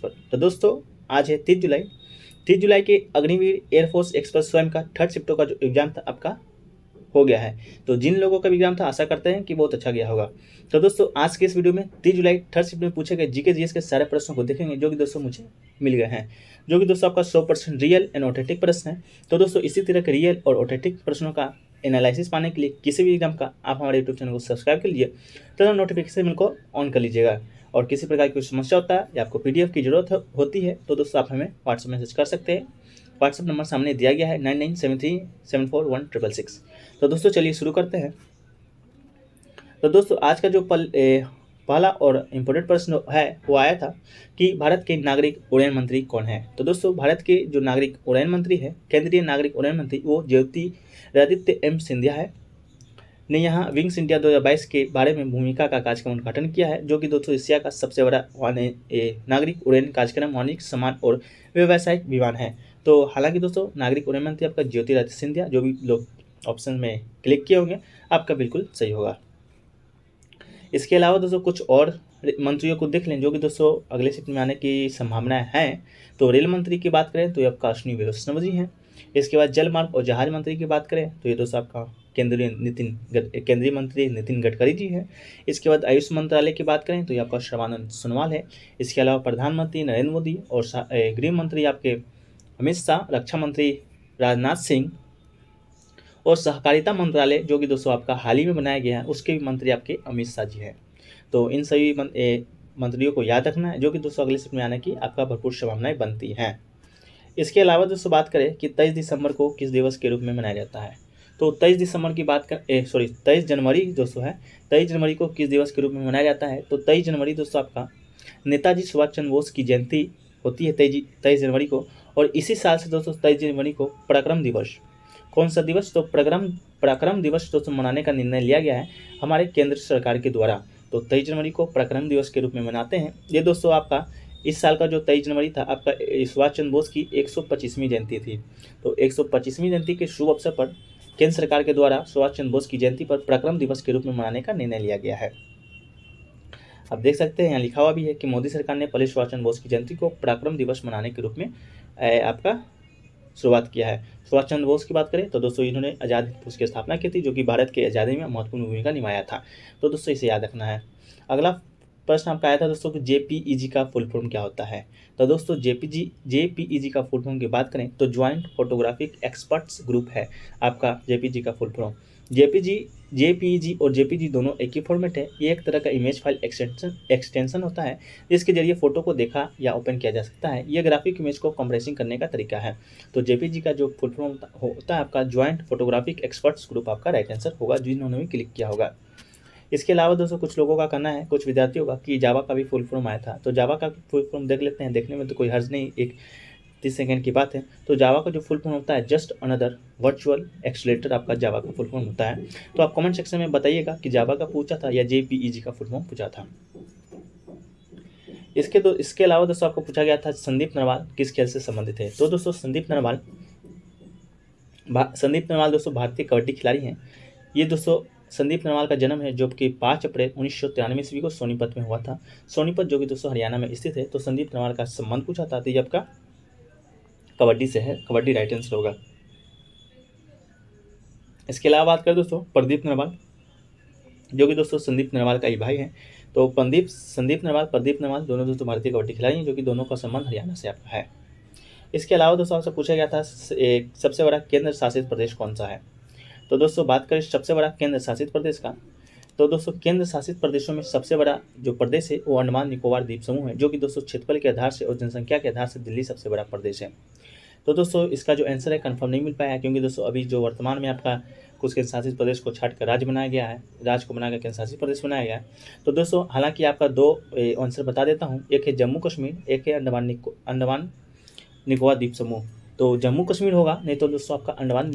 तो दोस्तों आज है 30 जुलाई। 30 जुलाई के अग्निवीर एयरफोर्स एक्सप्रेस स्वयं का थर्ड शिफ्टों का जो एग्जाम था आपका हो गया है। तो जिन लोगों का भी एग्जाम था आशा करते हैं कि बहुत अच्छा गया होगा। तो दोस्तों आज के इस वीडियो में 30 जुलाई थर्ड शिफ्ट में पूछे गए जीके जीएस के सारे प्रश्नों को देखेंगे जो कि दोस्तों मुझे मिल गए हैं, जो कि दोस्तों आपका 100% रियल एंड ऑथेंटिक प्रश्न है। तो दोस्तों इसी तरह के रियल और ऑथेंटिक प्रश्नों का एनालिसिस पाने के लिए किसी भी एग्जाम का आप हमारे यूट्यूब चैनल को सब्सक्राइब कर लीजिए तथा नोटिफिकेशन बिल को ऑन कर लीजिएगा। और किसी प्रकार की कोई समस्या होता है या आपको पीडीएफ की जरूरत होती है तो दोस्तों आप हमें व्हाट्सएप मैसेज कर सकते हैं। व्हाट्सएप नंबर सामने दिया गया है 9973741666। तो दोस्तों चलिए शुरू करते हैं। तो दोस्तों आज का जो पहला और इम्पोर्टेंट प्रश्न है वो आया था कि भारत के नागरिक उड्डयन मंत्री कौन है। तो दोस्तों भारत के जो नागरिक उड्डयन मंत्री है, केंद्रीय नागरिक उड्डयन मंत्री, वो ज्योतिरादित्य एम सिंधिया है ने यहाँ विंग्स इंडिया 2022 के बारे में भूमिका का कार्यक्रम उद्घाटन किया है, जो कि दोस्तों एशिया का सबसे बड़ा नागरिक उड्डयन कार्यक्रम वाणिज्यिक सम्मान और व्यावसायिक विमान है। तो हालांकि दोस्तों नागरिक उड्डयन मंत्री आपका ज्योतिरादित्य सिंधिया, जो भी लोग ऑप्शन में क्लिक किए होंगे आपका बिल्कुल सही होगा। इसके अलावा दोस्तों कुछ और मंत्रियों को देख लें जो कि दोस्तों अगले शिफ्ट में आने की संभावनाएं हैं। तो रेल मंत्री की बात करें तो ये आपका अश्विनी वैष्णव जी हैं। इसके बाद जल मार्ग और जहाज मंत्री की बात करें तो ये दोस्तों आपका केंद्रीय मंत्री नितिन गडकरी जी हैं। इसके बाद आयुष मंत्रालय की बात करें तो ये आपका सर्बानंद सोनोवाल है। इसके अलावा प्रधानमंत्री नरेंद्र मोदी और गृह मंत्री आपके अमित शाह, रक्षा मंत्री राजनाथ सिंह और सहकारिता मंत्रालय जो कि दोस्तों आपका हाल ही में बनाया गया है उसके भी मंत्री आपके अमित शाह जी हैं। तो इन सभी मंत्रियों को याद रखना है जो कि दोस्तों अगले शिफ्ट में आने की आपका भरपूर संभावनाएं बनती हैं। इसके अलावा दोस्तों बात करें कि 23 दिसंबर को किस दिवस के रूप में मनाया जाता है। तो 23 दिसंबर की बात कर 23 जनवरी दोस्तों है। 23 जनवरी को किस दिवस के रूप में मनाया जाता है। तो 23 जनवरी दोस्तों आपका नेताजी सुभाष चंद्र बोस की जयंती होती है 23 जनवरी को। और इसी साल से दोस्तों 23 जनवरी को पराक्रम दिवस, कौन सा दिवस, तो पराक्रम दिवस दोस्तों मनाने का निर्णय लिया गया है हमारे केंद्र सरकार के द्वारा। तो 23 जनवरी को पराक्रम दिवस के रूप में मनाते हैं। ये दोस्तों आपका इस साल का जो 23 जनवरी था आपका सुभाष चंद्र बोस की 125वीं जयंती थी। तो 125वीं जयंती के शुभ अवसर पर केंद्र सरकार के द्वारा सुभाष चंद्र बोस की जयंती पर पराक्रम दिवस के रूप में मनाने का निर्णय लिया गया है। आप देख सकते हैं यहाँ लिखा हुआ भी है कि मोदी सरकार ने पहले सुभाष चंद्र बोस की जयंती को पराक्रम दिवस मनाने के रूप में आपका शुरुआत किया है। सुभाष चंद्र बोस की बात करें तो दोस्तों इन्होंने आज़ाद हिंद फौज की स्थापना की थी जो कि भारत के आज़ादी में महत्वपूर्ण भूमिका निभाया था। तो दोस्तों इसे याद रखना है। अगला प्रश्न आपका आया था दोस्तों कि जेपीईजी का फुल फॉर्म क्या होता है। तो दोस्तों जेपीईजी का फुल फॉर्म की बात करें तो ज्वाइंट फोटोग्राफिक एक्सपर्ट्स ग्रुप है आपका जेपीजी का फुल फॉर्म। जेपीईजी और जेपीजी दोनों एक ही फॉर्मेट है। ये एक तरह का इमेज फाइल एक्सटेंशन होता है जिसके जरिए फोटो को देखा या ओपन किया जा सकता है। यह ग्राफिक इमेज को कंप्रेसिंग करने का तरीका है। तो जेपीजी का जो फुल फॉर्म होता है आपका ज्वाइंट फोटोग्राफिक एक्सपर्ट्स ग्रुप आपका राइट आंसर होगा जिन्होंने भी क्लिक किया होगा। इसके अलावा दोस्तों कुछ लोगों का कहना है, कुछ विद्यार्थियों का, कि जावा का भी फुल फॉर्म आया था। तो जावा का फुल फॉर्म देख लेते हैं, देखने में तो कोई हर्ज नहीं, एक 30 सेकेंड की बात है। तो जावा का जो फुल फॉर्म होता है जस्ट अनदर वर्चुअल एक्सीलरेटर आपका जावा का फुल फॉर्म होता है। तो आप कमेंट सेक्शन में बताइएगा कि जावा का पूछा था या जेपीईजी का फुल फॉर्म पूछा था। इसके अलावा दोस्तों आपको पूछा गया था संदीप नरवाल किस खेल से संबंधित है। तो दोस्तों संदीप नरवाल दोस्तों भारतीय कबड्डी खिलाड़ी हैं। ये दोस्तों संदीप नरवाल का जन्म है जो कि 5 अप्रैल 1993 ईस्वी को सोनीपत में हुआ था। सोनीपत जो कि दोस्तों हरियाणा में स्थित है। तो संदीप नरवाल का संबंध पूछा था तो ये आपका कबड्डी से है, कबड्डी राइट आंसर होगा। इसके अलावा बात करें दोस्तों प्रदीप नरवाल जो कि दोस्तों संदीप नरवाल का ही भाई है। तो संदीप नरवाल प्रदीप नरवाल दोनों दोस्तों भारतीय कबड्डी खिलाड़ी हैं जो कि दोनों का संबंध हरियाणा से आपका है। इसके अलावा दोस्तों आपसे पूछा गया था सबसे बड़ा केंद्र शासित प्रदेश कौन सा है। तो दोस्तों बात करें सबसे बड़ा केंद्र शासित प्रदेश का, तो दोस्तों केंद्र शासित प्रदेशों में सबसे बड़ा जो प्रदेश है वो अंडमान निकोबार द्वीप समूह है जो कि दोस्तों क्षेत्रफल के आधार से और जनसंख्या के आधार से दिल्ली सबसे बड़ा प्रदेश है। तो दोस्तों इसका जो आंसर है कंफर्म नहीं मिल पाया है क्योंकि दोस्तों अभी जो वर्तमान में आपका कुछ केंद्र शासित प्रदेश को छाट कर राज्य बनाया गया है, राज्य को बनाकर केंद्र शासित प्रदेश बनाया गया है। तो दोस्तों हालांकि आपका 2 आंसर बता देता हूँ, एक है जम्मू कश्मीर, एक है अंडमान निकोबार द्वीप समूह। तो जम्मू कश्मीर होगा, नहीं तो दोस्तों आपका अंडमान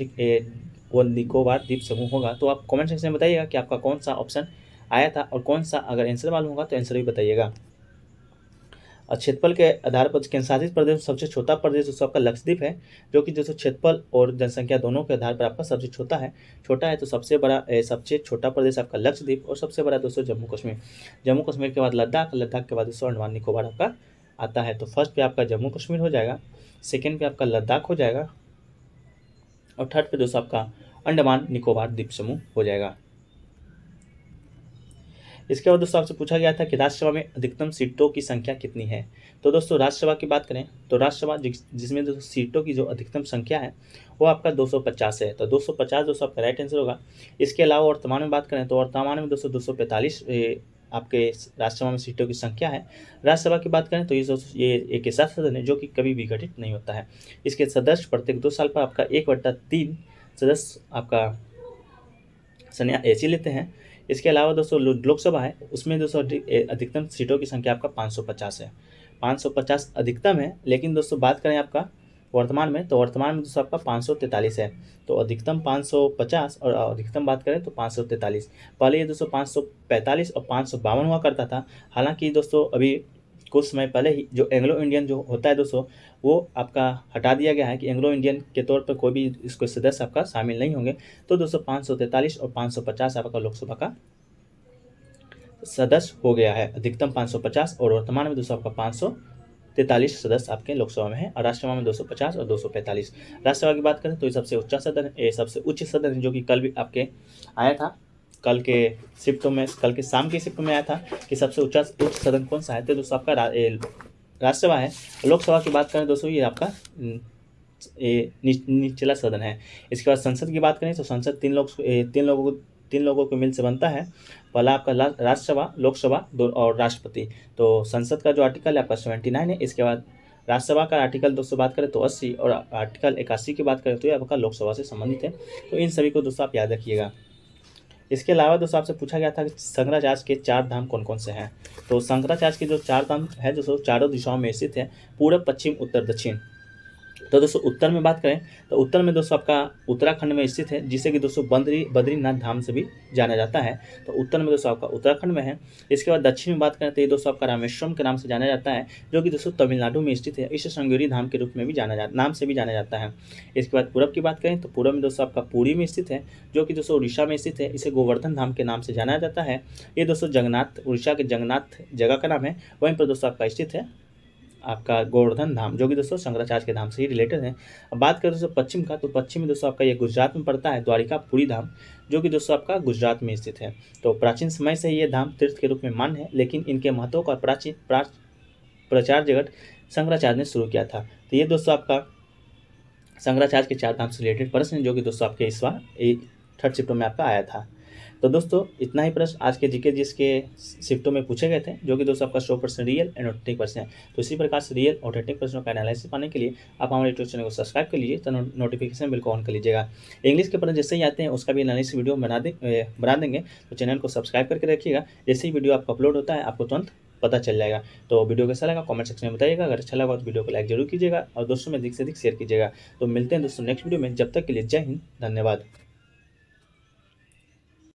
निकोबार द्वीप समूह होगा। तो आप कमेंट सेक्शन में बताइएगा कि आपका कौन सा ऑप्शन आया था और कौन सा, अगर आंसर मालूम होगा तो आंसर भी बताइएगा। और क्षेत्रफल के आधार पर केंद्र शासित प्रदेश सबसे छोटा प्रदेश दोस्तों आपका लक्षद्वीप है जो कि दोस्तों क्षेत्रफल और जनसंख्या दोनों के आधार पर आपका सबसे छोटा है। तो सबसे छोटा प्रदेश आपका लक्षद्वीप और सबसे बड़ा दोस्तों जम्मू कश्मीर के बाद लद्दाख के बाद दोस्तों अंडमान निकोबार आपका आता है तो फर्स्ट पे आपका जम्मू कश्मीर हो जाएगा, सेकंड पे आपका लद्दाख हो जाएगा और थर्ड पे दोस्तों आपका अंडमान निकोबार द्वीप समूह हो जाएगा। इसके बाद दोस्तों आपसे पूछा गया था कि राज्यसभा में अधिकतम सीटों की संख्या कितनी है। तो दोस्तों राज्यसभा की बात करें तो राज्यसभा जिसमें दोस्तों सीटों की जो अधिकतम संख्या है वो आपका 250 है। तो 250 दोस्तों आपका राइट आंसर होगा। इसके अलावा वर्तमान में बात करें तो वर्तमान में दोस्तों 245 आपके राज्यसभा में सीटों की संख्या है। राज्यसभा की बात करें तो ये एक ऐसा सदन है जो कि कभी विघटित नहीं होता है। इसके सदस्य प्रत्येक 2 साल पर आपका 1/3 सदस्य आपका ऐसी लेते हैं। इसके अलावा दोस्तों लोकसभा है उसमें दोस्तों अधिकतम सीटों की संख्या आपका 550 है। 550 अधिकतम है, लेकिन दोस्तों बात करें आपका वर्तमान में तो वर्तमान में दोस्तों आपका 543 है। तो अधिकतम 550 और अधिकतम बात करें तो 543। पहले ये दोस्तों 545 और 552 हुआ करता था। हालांकि दोस्तों अभी कुछ समय पहले ही जो एंग्लो इंडियन जो होता है दोस्तों वो आपका हटा दिया गया है कि एंग्लो इंडियन के तौर पर कोई भी इसको सदस्य आपका शामिल नहीं होंगे। तो दोस्तों 543 और 550 आपका लोकसभा का सदस्य हो गया है। अधिकतम 550 और वर्तमान में दोस्तों आपका 543 सदस्य आपके लोकसभा में है और राज्यसभा में 250 और 245। राज्यसभा की बात करें तो ये सबसे उच्च सदन है, सबसे उच्च सदन है जो कि कल भी आपके आया था। कल के शाम की शिफ्ट में आया था कि सबसे उच्च सदन कौन सा है। तो दोस्तों आपका राज्यसभा है। लोकसभा की बात करें दोस्तों ये आपका निचला सदन है। इसके बाद संसद की बात करें तो संसद तीन लोगों को मिल से बनता है। पहला आपका राज्यसभा, लोकसभा और राष्ट्रपति। तो संसद का जो आर्टिकल है आपका 79 है। इसके बाद राज्यसभा का आर्टिकल दोस्तों बात करें तो 80 और आर्टिकल 81 की बात करें तो ये आपका लोकसभा से संबंधित है। तो इन सभी को दोस्तों आप याद रखिएगा। इसके अलावा दोस्तों आपसे पूछा गया था कि शंकराचार्य के 4 धाम कौन कौन से हैं। तो शंकराचार्य के जो 4 धाम है दोस्तों चारों दिशाओं में स्थित है, पूर्व, पश्चिम, उत्तर, दक्षिण। तो दोस्तों उत्तर में बात करें तो उत्तर में दोस्तों आपका उत्तराखंड में स्थित है, जिसे कि दोस्तों बद्रीनाथ धाम से भी जाना जाता है। तो उत्तर में दोस्तों आपका उत्तराखंड में है। इसके बाद दक्षिण में बात करें तो ये दोस्तों आपका रामेश्वरम के नाम से जाना जाता है, जो कि दोस्तों तमिलनाडु में स्थित है। इसे श्रृंगेरी धाम के रूप में भी नाम से भी जाना जाता है। इसके बाद पूरब की बात करें तो पूरब में दोस्तों आपका पुरी में स्थित है, जो कि दोस्तों उड़ीसा में स्थित है। इसे गोवर्धन धाम के नाम से जाना जाता है। ये दोस्तों उड़ीसा के जगन्नाथ जगह का नाम है, वहीं पर दोस्तों आपका स्थित है आपका गोवर्धन धाम, जो कि दोस्तों शंकराचार्य के धाम से ही रिलेटेड है। अब बात करें दोस्तों पश्चिम का, तो पश्चिम में दोस्तों आपका ये गुजरात में पड़ता है, द्वारिकापुरी धाम, जो कि दोस्तों आपका गुजरात में स्थित है। तो प्राचीन समय से ही ये धाम तीर्थ के रूप में मान्य है, लेकिन इनके महत्व का प्रचार जगत शंकराचार्य ने शुरू किया था। तो ये दोस्तों आपका शंकराचार्य के 4 धाम से रिलेटेड प्रश्न है, जो कि दोस्तों आपके इस बार 3rd शिफ्ट में आपका आया था। तो दोस्तों इतना ही प्रश्न आज के जीके जिसके शिफ्टों में पूछे गए थे, जो कि दोस्तों आपका 100% रियल एंड ऑथेंटिक प्रश्न है। तो इसी प्रकार से रियल और ऑथेंटिक प्रश्नों का एनालिसिस पाने के लिए आप हमारे यूट्यूब चैनल को सब्सक्राइब कर लीजिए, तो नोटिफिकेशन बिल को ऑन कर लीजिएगा। इंग्लिश के प्रश्न जैसे ही आते हैं उसका भी एनालिसिस वीडियो बना देंगे, तो चैनल को सब्सक्राइब करके रखिएगा। जैसे ही वीडियो आपका अपलोड होता है आपको तुरंत पता चल जाएगा। तो वीडियो कैसा लगा कमेंट सेक्शन में बताइएगा। अगर अच्छा लगा तो वीडियो को लाइक जरूर कीजिएगा और दोस्तों में अधिक से अधिक शेयर कीजिएगा। तो मिलते हैं दोस्तों नेक्स्ट वीडियो में, जब तक के लिए जय हिंद, धन्यवाद।